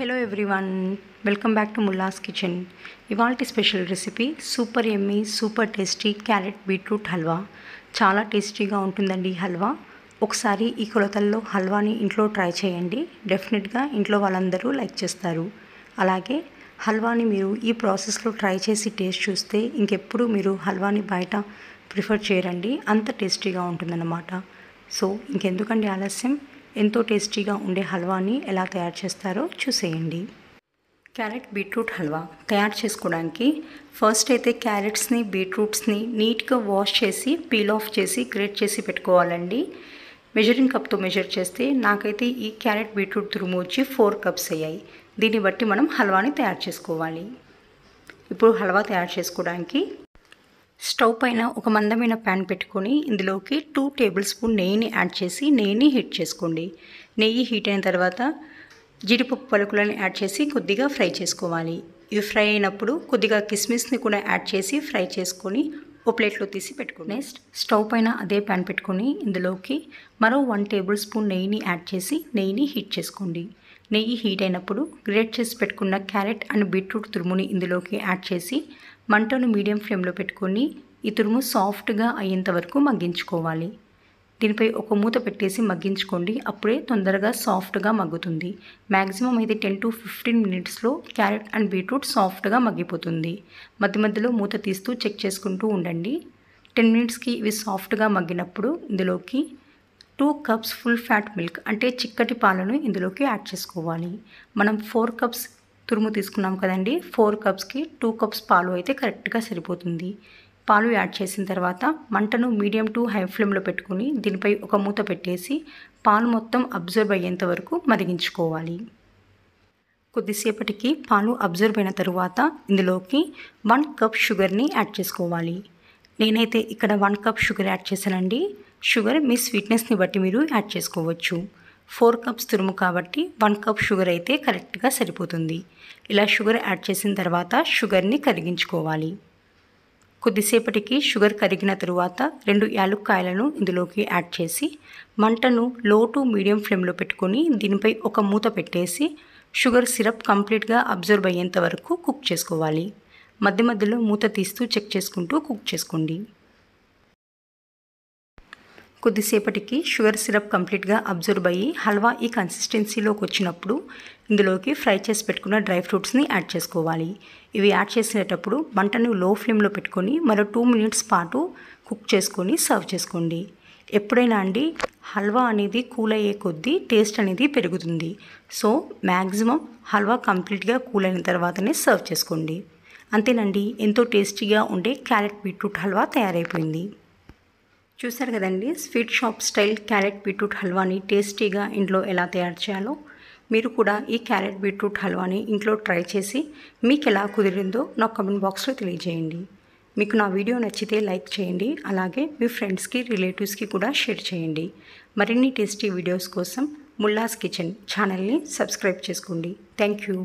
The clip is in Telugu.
Hello everyone, welcome back to Mulla's kitchen. ఇవాల్టి special recipe super yummy super tasty carrot beetroot halwa. చాలా టేస్టీగా ఉంటుందండి ఈ హల్వా. ఒకసారి ఈ కొలతల్లో హల్వాని ఇంట్లో ట్రై చేయండి. డెఫినెట్గా ఇంట్లో వాళ్ళందరూ లైక్ చేస్తారు. అలాగే హల్వాని మీరు ఈ ప్రాసెస్లో ట్రై చేసి టేస్ట్ చూస్తే ఇంకెప్పుడు మీరు హల్వాని బయట ప్రిఫర్ చేయరండి, అంత టేస్టీగా ఉంటుందన్నమాట. సో ఇంకెందుకండి ఆలస్యం, ఎంతో టేస్టీగా ఉండే హల్వాని ఎలా తయారు చేస్తారో చూసేయండి. క్యారెట్ బీట్రూట్ హల్వా తయారు చేసుకోవడానికి ఫస్ట్ అయితే క్యారెట్స్ని బీట్రూట్స్ని నీట్గా వాష్ చేసి పీల్ ఆఫ్ చేసి గ్రేట్ చేసి పెట్టుకోవాలండి. మెజరింగ్ కప్తో మెజర్ చేస్తే నాకైతే ఈ క్యారెట్ బీట్రూట్ తురుము వచ్చి 4 కప్స్ అయ్యాయి. దీన్ని బట్టి మనం హల్వాని తయారు చేసుకోవాలి. ఇప్పుడు హల్వా తయారు చేసుకోవడానికి స్టవ్ పైన ఒక మందమైన ప్యాన్ పెట్టుకొని ఇందులోకి 2 టేబుల్ స్పూన్ నెయ్యిని యాడ్ చేసి నెయ్యిని హీట్ చేసుకోండి. నెయ్యి హీట్ అయిన తర్వాత జీడిపప్పు పలుకులను యాడ్ చేసి కొద్దిగా ఫ్రై చేసుకోవాలి. ఇవి ఫ్రై అయినప్పుడు కొద్దిగా కిస్మిస్ని కూడా యాడ్ చేసి ఫ్రై చేసుకొని ఓ ప్లేట్లో తీసి పెట్టుకోండి. నెక్స్ట్ స్టవ్ పైన అదే ప్యాన్ పెట్టుకొని ఇందులోకి మరో 1 టేబుల్ స్పూన్ నెయ్యిని యాడ్ చేసి నెయ్యిని హీట్ చేసుకోండి. నెయ్యి హీట్ అయినప్పుడు గ్రేట్ చేసి పెట్టుకున్న క్యారెట్ అండ్ బీట్రూట్ తురుముని ఇందులోకి యాడ్ చేసి మంటను మీడియం ఫ్లేమ్లో పెట్టుకొని ఈ తురుము సాఫ్ట్గా అయ్యేంత వరకు మగ్గించుకోవాలి. దీనిపై ఒక మూత పెట్టేసి మగ్గించుకోండి, అప్పుడే తొందరగా సాఫ్ట్గా మగ్గుతుంది. మ్యాక్సిమం అయితే 10 to 15 మినిట్స్లో క్యారెట్ అండ్ బీట్రూట్ సాఫ్ట్గా మగ్గిపోతుంది. మధ్య మధ్యలో మూత తీస్తూ చెక్ చేసుకుంటూ ఉండండి. 10 మినిట్స్కి ఇవి సాఫ్ట్గా మగ్గినప్పుడు ఇందులోకి 2 కప్స్ ఫుల్ ఫ్యాట్ మిల్క్ అంటే చిక్కటి పాలను ఇందులోకి యాడ్ చేసుకోవాలి. మనం 4 కప్స్ తురుము తీసుకున్నాం కదండి, 4 కప్స్కి 2 కప్స్ పాలు అయితే కరెక్ట్గా సరిపోతుంది. పాలు యాడ్ చేసిన తర్వాత మంటను మీడియం టు హై ఫ్లేమ్లో పెట్టుకుని దీనిపై ఒక మూత పెట్టేసి పాలు మొత్తం అబ్జర్వ్ అయ్యేంత వరకు మరిగించుకోవాలి. కొద్దిసేపటికి పాలు అబ్జర్వ్ అయిన తరువాత ఇందులోకి 1 కప్ షుగర్ని యాడ్ చేసుకోవాలి. నేనైతే ఇక్కడ 1 కప్ షుగర్ యాడ్ చేశానండి. షుగర్ మీ స్వీట్నెస్ని బట్టి మీరు యాడ్ చేసుకోవచ్చు. 4 కప్స్ తురుము కాబట్టి 1 కప్ షుగర్ అయితే కరెక్ట్గా సరిపోతుంది. ఇలా షుగర్ యాడ్ చేసిన తర్వాత షుగర్ని కరిగించుకోవాలి. కొద్దిసేపటికి షుగర్ కరిగిన తరువాత 2 యాలుక్కాయలను ఇందులోకి యాడ్ చేసి మంటను లో టు మీడియం ఫ్లేమ్లో పెట్టుకొని దీనిపై ఒక మూత పెట్టేసి షుగర్ సిరప్ కంప్లీట్గా అబ్జర్వ్ అయ్యేంత వరకు కుక్ చేసుకోవాలి. మధ్య మధ్యలో మూత తీస్తూ చెక్ చేసుకుంటూ కుక్ చేసుకోండి. కొద్దిసేపటికి షుగర్ సిరప్ కంప్లీట్గా అబ్జర్వ్ అయ్యి హల్వా ఈ కన్సిస్టెన్సీలోకి వచ్చినప్పుడు ఇందులోకి ఫ్రై చేసి పెట్టుకున్న డ్రై ఫ్రూట్స్ని యాడ్ చేసుకోవాలి. ఇవి యాడ్ చేసేటప్పుడు మంటను లో ఫ్లేమ్లో పెట్టుకొని మరో 2 మినిట్స్ పాటు కుక్ చేసుకొని సర్వ్ చేసుకోండి. ఎప్పుడైనా అండి హల్వా అనేది కూల్ అయ్యే కొద్దీ టేస్ట్ అనేది పెరుగుతుంది. సో మ్యాక్సిమం హల్వా కంప్లీట్గా కూల్ అయిన తర్వాతనే సర్వ్ చేసుకోండి. అంతేనండి, ఎంతో టేస్టీగా ఉండే క్యారెట్ బీట్రూట్ హల్వా తయారైపోయింది. చూసారు కదండి, sweet shop style carrot beetroot హల్వాని టేస్టీగా ఇంట్లో ఎలా తయారు చేయాలో. మీరు కూడా ఈ క్యారెట్ బీట్రూట్ హల్వాని ఇంట్లో ట్రై చేసి మీకు ఎలా కుదిరిందో నా కామెంట్ బాక్స్లో తెలియజేయండి. మీకు నా వీడియో నచ్చితే లైక్ చేయండి, అలాగే మీ ఫ్రెండ్స్కి రిలేటివ్స్కి కూడా షేర్ చేయండి. మరిన్ని టేస్టీ వీడియోస్ కోసం ముల్లాస్ కిచెన్ ఛానల్ని సబ్స్క్రైబ్ చేసుకోండి. Thank you.